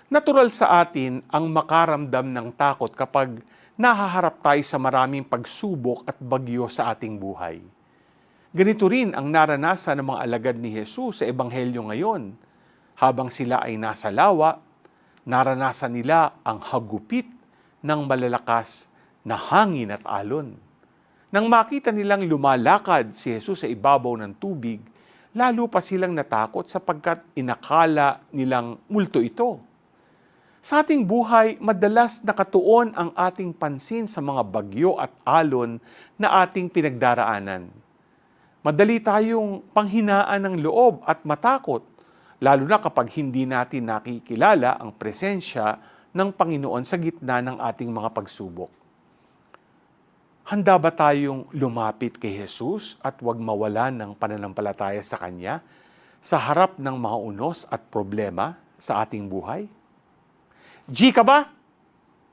Natural sa atin ang makaramdam ng takot kapag nahaharap tayo sa maraming pagsubok at bagyo sa ating buhay. Ganito rin ang naranasan ng mga alagad ni Jesus sa Ebanghelyo ngayon. Habang sila ay nasa lawa, naranasan nila ang hagupit ng malalakas na hangin at alon. Nang makita nilang lumalakad si Jesus sa ibabaw ng tubig, lalo pa silang natakot sapagkat inakala nilang multo ito. Sa ating buhay, madalas nakatuon ang ating pansin sa mga bagyo at alon na ating pinagdaraanan. Madali tayong panghinaan ng loob at matakot, lalo na kapag hindi natin nakikilala ang presensya ng Panginoon sa gitna ng ating mga pagsubok. Handa ba tayong lumapit kay Jesus at huwag mawalan ng pananampalataya sa Kanya sa harap ng mga unos at problema sa ating buhay? G ka ba?